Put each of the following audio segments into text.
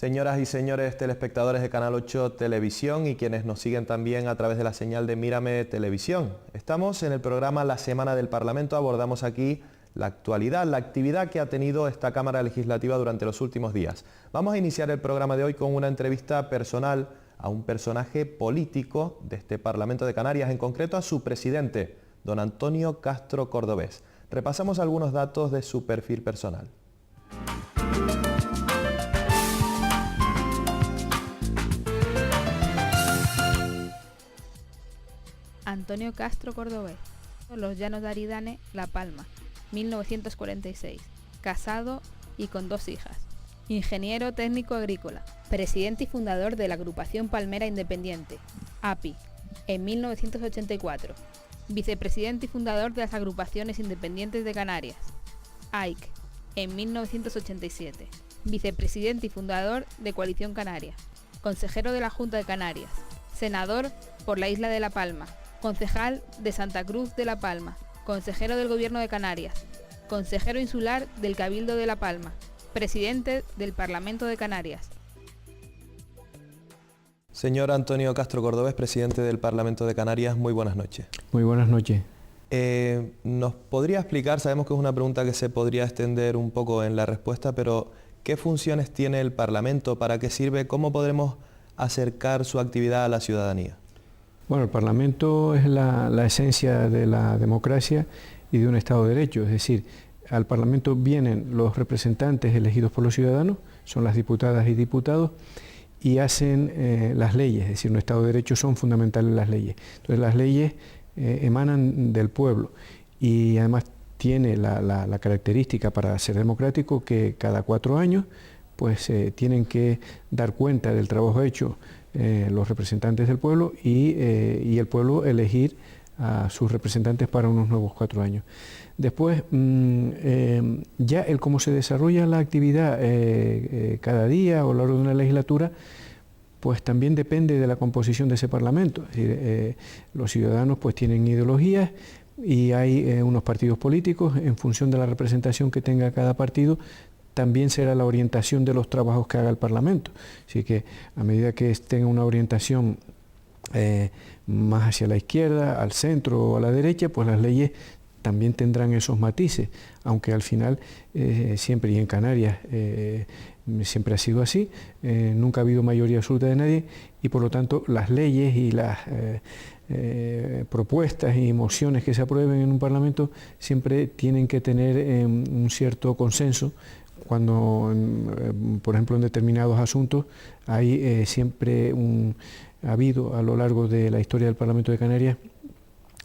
Señoras y señores telespectadores de Canal 8 Televisión y quienes nos siguen también a través de la señal de Mírame Televisión. Estamos en el programa La Semana del Parlamento, abordamos aquí la actualidad, la actividad que ha tenido esta Cámara Legislativa durante los últimos días. Vamos a iniciar el programa de hoy con una entrevista personal a un personaje político de este Parlamento de Canarias, en concreto a su presidente, don Antonio Castro Cordobés. Repasamos algunos datos de su perfil personal. Antonio Castro Cordobés, Los Llanos de Aridane, La Palma, 1946, casado y con 2 hijas. Ingeniero técnico agrícola, presidente y fundador de la Agrupación Palmera Independiente, API, en 1984. Vicepresidente y fundador de las Agrupaciones Independientes de Canarias, AIC, en 1987. Vicepresidente y fundador de Coalición Canaria. Consejero de la Junta de Canarias. Senador por la isla de La Palma. Concejal de Santa Cruz de La Palma, consejero del Gobierno de Canarias, consejero insular del Cabildo de La Palma, presidente del Parlamento de Canarias. Señor Antonio Castro Cordobés, presidente del Parlamento de Canarias, muy buenas noches. Muy buenas noches. ¿Nos podría explicar, sabemos que es una pregunta que se podría extender un poco en la respuesta, pero qué funciones tiene el Parlamento, para qué sirve, cómo podremos acercar su actividad a la ciudadanía? Bueno, el Parlamento es la esencia de la democracia y de un Estado de Derecho, es decir, al Parlamento vienen los representantes elegidos por los ciudadanos, son las diputadas y diputados, y hacen las leyes, es decir, en un Estado de Derecho son fundamentales las leyes. Entonces las leyes emanan del pueblo y además tiene la característica para ser democrático que cada 4 años pues tienen que dar cuenta del trabajo hecho los representantes del pueblo y el pueblo elegir a sus representantes para unos nuevos 4 años. Después, ya el cómo se desarrolla la actividad cada día o a lo largo de una legislatura, pues también depende de la composición de ese Parlamento. Es decir, los ciudadanos pues tienen ideologías y hay unos partidos políticos, en función de la representación que tenga cada partido, también será la orientación de los trabajos que haga el Parlamento. Así que a medida que tenga una orientación más hacia la izquierda, al centro o a la derecha, pues las leyes también tendrán esos matices, aunque al final siempre, y en Canarias siempre ha sido así, nunca ha habido mayoría absoluta de nadie y por lo tanto las leyes y las propuestas y mociones que se aprueben en un Parlamento siempre tienen que tener un cierto consenso. Cuando, por ejemplo, en determinados asuntos hay ha habido a lo largo de la historia del Parlamento de Canarias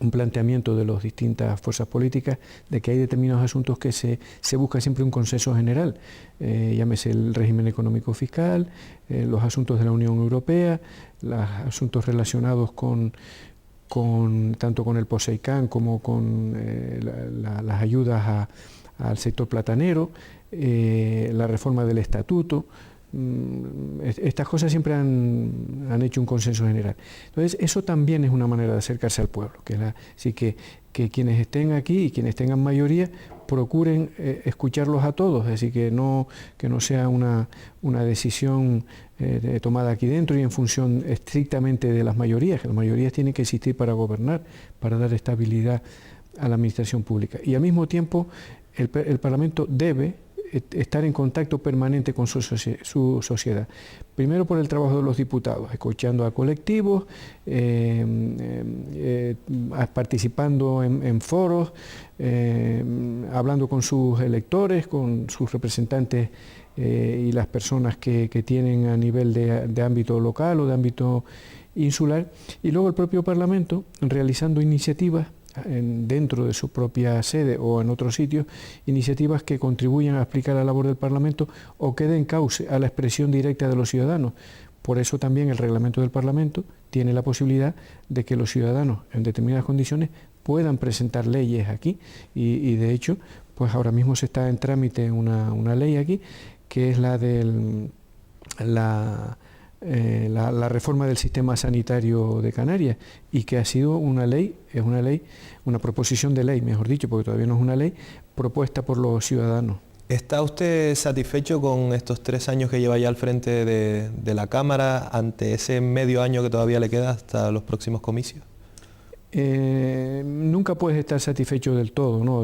un planteamiento de las distintas fuerzas políticas de que hay determinados asuntos que se busca siempre un consenso general, llámese el régimen económico fiscal, los asuntos de la Unión Europea, los asuntos relacionados tanto con el POSEICAN como con las ayudas al sector platanero, la reforma del estatuto. Estas cosas siempre han hecho un consenso general. Entonces eso también es una manera de acercarse al pueblo, así que quienes estén aquí y quienes tengan mayoría procuren escucharlos a todos, es decir, que no sea una decisión tomada aquí dentro y en función estrictamente de las mayorías, que las mayorías tienen que existir para gobernar, para dar estabilidad a la administración pública. Y al mismo tiempo el Parlamento debe estar en contacto permanente con su sociedad. Primero por el trabajo de los diputados, escuchando a colectivos, participando en foros, hablando con sus electores, con sus representantes y las personas que tienen a nivel de ámbito local o de ámbito insular, y luego el propio Parlamento realizando iniciativas dentro de su propia sede o en otros sitios, iniciativas que contribuyan a explicar la labor del Parlamento o que den cauce a la expresión directa de los ciudadanos. Por eso también el reglamento del Parlamento tiene la posibilidad de que los ciudadanos en determinadas condiciones puedan presentar leyes aquí y de hecho pues ahora mismo se está en trámite una ley aquí que es la de la reforma del sistema sanitario de Canarias y que ha sido una proposición de ley, mejor dicho, porque todavía no es una ley, propuesta por los ciudadanos. ¿Está usted satisfecho con estos 3 años que lleva ya al frente de la Cámara ante ese medio año que todavía le queda hasta los próximos comicios? Nunca puedes estar satisfecho del todo, ¿no?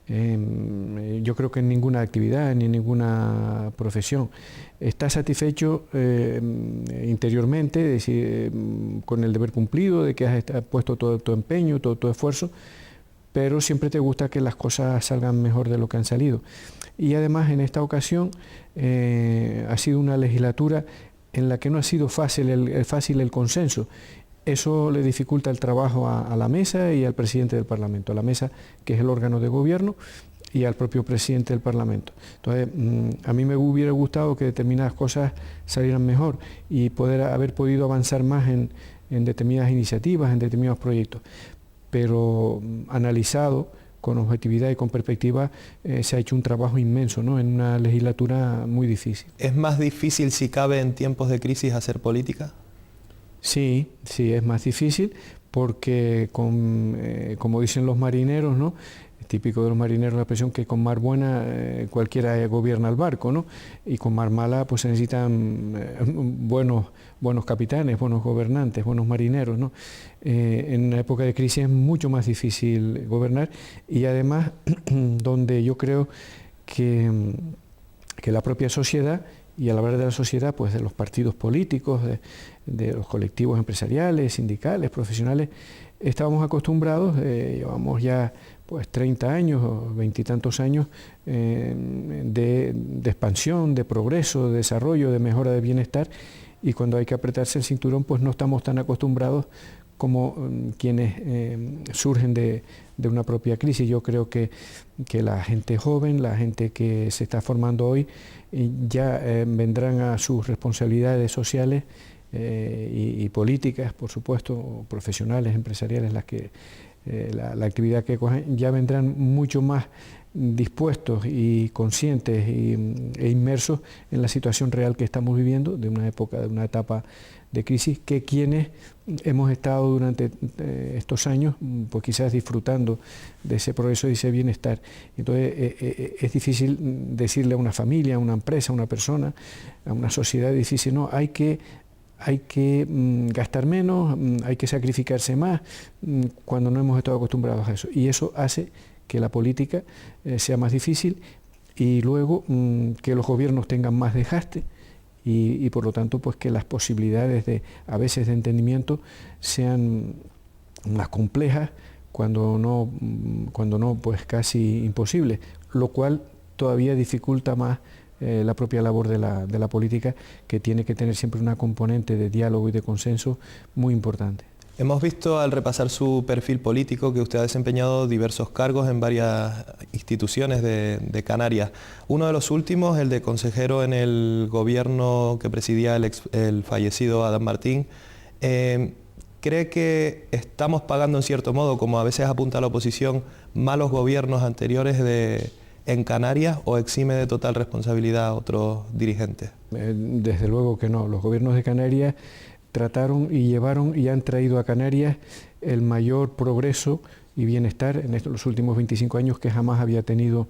Yo creo que en ninguna actividad ni en ninguna profesión. Estás satisfecho interiormente, es decir, con el deber cumplido, de que has puesto todo tu empeño, todo tu esfuerzo, pero siempre te gusta que las cosas salgan mejor de lo que han salido. Y además en esta ocasión ha sido una legislatura en la que no ha sido fácil el consenso. Eso le dificulta el trabajo a la mesa y al presidente del Parlamento, a la mesa que es el órgano de gobierno y al propio presidente del Parlamento. Entonces, a mí me hubiera gustado que determinadas cosas salieran mejor y haber podido avanzar más en determinadas iniciativas, en determinados proyectos. Pero analizado con objetividad y con perspectiva, se ha hecho un trabajo inmenso, ¿no?, en una legislatura muy difícil. ¿Es más difícil, si cabe, en tiempos de crisis hacer política? Sí, es más difícil porque, como dicen los marineros, ¿no?, es típico de los marineros la expresión que con mar buena cualquiera gobierna el barco, ¿no?, y con mar mala pues se necesitan buenos capitanes, buenos gobernantes, buenos marineros, ¿no? En una época de crisis es mucho más difícil gobernar y además donde yo creo que la propia sociedad, y al hablar de la sociedad, pues de los partidos políticos, de los colectivos empresariales, sindicales, profesionales, estábamos acostumbrados, llevamos ya pues 30 años o 20 y tantos años de expansión, de progreso, de desarrollo, de mejora del bienestar, y cuando hay que apretarse el cinturón pues no estamos tan acostumbrados como quienes surgen de una propia crisis. Yo creo que la gente joven, la gente que se está formando hoy, ya vendrán a sus responsabilidades sociales y políticas, por supuesto, profesionales, empresariales, las que la actividad que cogen, ya vendrán mucho más dispuestos y conscientes e inmersos en la situación real que estamos viviendo, de una época, de una etapa de crisis, que quienes hemos estado durante estos años, pues quizás disfrutando de ese progreso y ese bienestar. Entonces es difícil decirle a una familia, a una empresa, a una persona, a una sociedad, difícil, no, hay que gastar menos, hay que sacrificarse más, cuando no hemos estado acostumbrados a eso. Y eso hace que la política sea más difícil y luego que los gobiernos tengan más desgaste y por lo tanto pues que las posibilidades a veces de entendimiento sean más complejas, cuando no pues casi imposibles, lo cual todavía dificulta más la propia labor de la política, que tiene que tener siempre una componente de diálogo y de consenso muy importante. Hemos visto al repasar su perfil político que usted ha desempeñado diversos cargos en varias instituciones de Canarias. Uno de los últimos, el de consejero en el gobierno que presidía el fallecido Adán Martín. ¿Cree que estamos pagando en cierto modo, como a veces apunta la oposición, malos gobiernos anteriores en Canarias, o exime de total responsabilidad a otros dirigentes? Desde luego que no. Los gobiernos de Canarias trataron y llevaron y han traído a Canarias el mayor progreso y bienestar en los últimos 25 años que jamás había tenido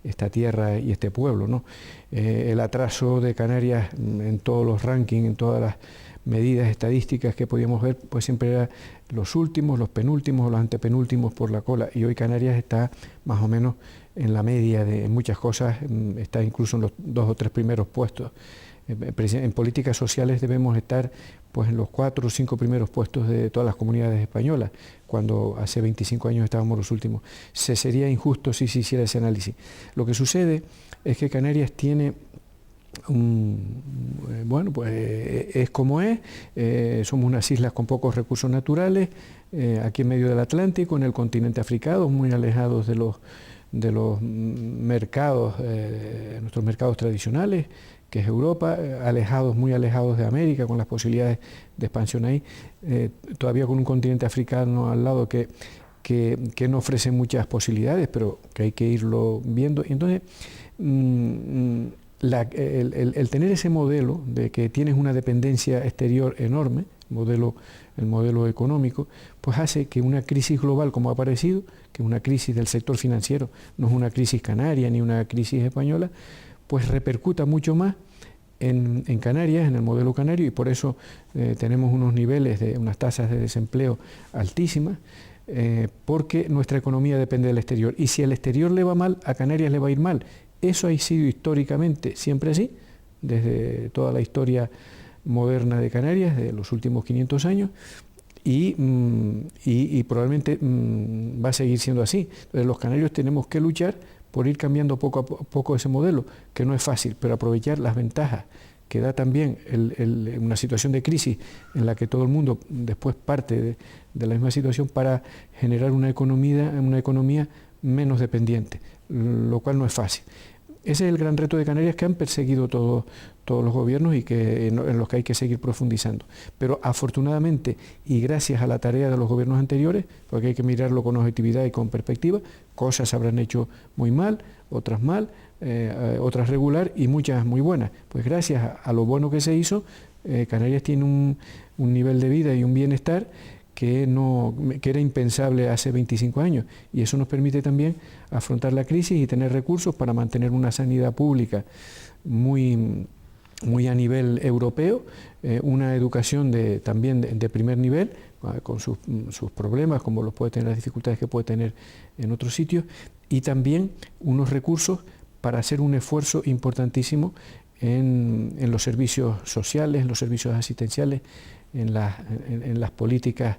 esta tierra y este pueblo, ¿no? El atraso de Canarias en todos los rankings, en todas las medidas estadísticas que podíamos ver, pues siempre era los últimos, los penúltimos o los antepenúltimos por la cola, y hoy Canarias está más o menos en la media en muchas cosas, está incluso en los 2 o 3 primeros puestos. En políticas sociales debemos estar pues en los 4 o 5 primeros puestos de todas las comunidades españolas, cuando hace 25 años estábamos los últimos. Sería injusto si se hiciera ese análisis. Lo que sucede es que Canarias tiene bueno, pues es como es, somos unas islas con pocos recursos naturales, aquí en medio del Atlántico, en el continente africano, muy alejados de los mercados, nuestros mercados tradicionales, que es Europa, muy alejados de América, con las posibilidades de expansión ahí, todavía con un continente africano al lado que no ofrece muchas posibilidades, pero que hay que irlo viendo. Y entonces, el tener ese modelo de que tienes una dependencia exterior enorme, el modelo económico, pues hace que una crisis global como ha aparecido, que es una crisis del sector financiero, no es una crisis canaria ni una crisis española, pues repercuta mucho más en Canarias, en el modelo canario, y por eso tenemos unas tasas de desempleo altísimas, porque nuestra economía depende del exterior. Y si el exterior le va mal, a Canarias le va a ir mal. Eso ha sido históricamente siempre así, desde toda la historia moderna de Canarias, de los últimos 500 años, y probablemente va a seguir siendo así. Entonces los canarios tenemos que luchar por ir cambiando poco a poco ese modelo, que no es fácil, pero aprovechar las ventajas que da también una situación de crisis en la que todo el mundo después parte de la misma situación para generar una economía menos dependiente, lo cual no es fácil. Ese es el gran reto de Canarias que han perseguido todos los gobiernos y en los que hay que seguir profundizando. Pero afortunadamente, y gracias a la tarea de los gobiernos anteriores, porque hay que mirarlo con objetividad y con perspectiva, cosas se habrán hecho muy mal, otras otras regular y muchas muy buenas. Pues gracias a lo bueno que se hizo, Canarias tiene un nivel de vida y un bienestar que era impensable hace 25 años, y eso nos permite también afrontar la crisis y tener recursos para mantener una sanidad pública muy a nivel europeo, una educación también de primer nivel, con sus problemas, como los puede tener, las dificultades que puede tener en otros sitios, y también unos recursos para hacer un esfuerzo importantísimo en los servicios sociales, en los servicios asistenciales, en las políticas,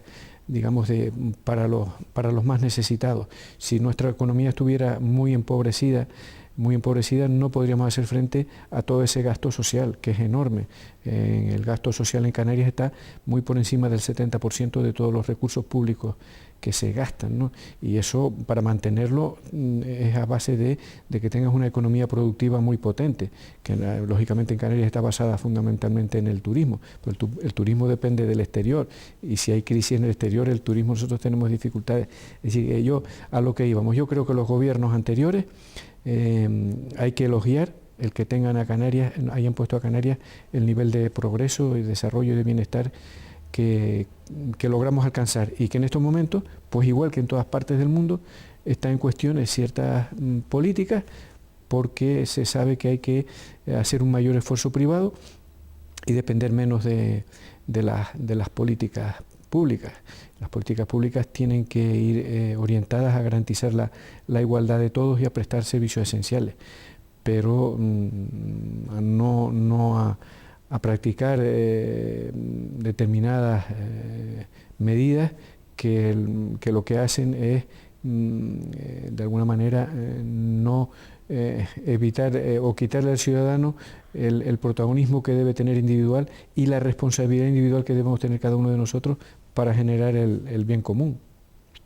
digamos, para los más necesitados. Si nuestra economía estuviera muy empobrecida, no podríamos hacer frente a todo ese gasto social, que es enorme. El gasto social en Canarias está muy por encima del 70% de todos los recursos públicos que se gastan, ¿no? Y eso, para mantenerlo, es a base de que tengas una economía productiva muy potente, que lógicamente en Canarias está basada fundamentalmente en el turismo, pero el turismo depende del exterior, y si hay crisis en el exterior, el turismo, nosotros tenemos dificultades. Es decir, a lo que íbamos, yo creo que los gobiernos anteriores hay que elogiar el que hayan puesto a Canarias el nivel de progreso y desarrollo y de bienestar que logramos alcanzar, y que en estos momentos, pues igual que en todas partes del mundo, está en cuestiones ciertas políticas, porque se sabe que hay que hacer un mayor esfuerzo privado y depender menos de las políticas públicas. Las políticas públicas tienen que ir orientadas a garantizar la igualdad de todos y a prestar servicios esenciales, pero no a practicar determinadas medidas que lo que hacen es, de alguna manera, no evitar o quitarle al ciudadano el protagonismo que debe tener individual y la responsabilidad individual que debemos tener cada uno de nosotros para generar el bien común.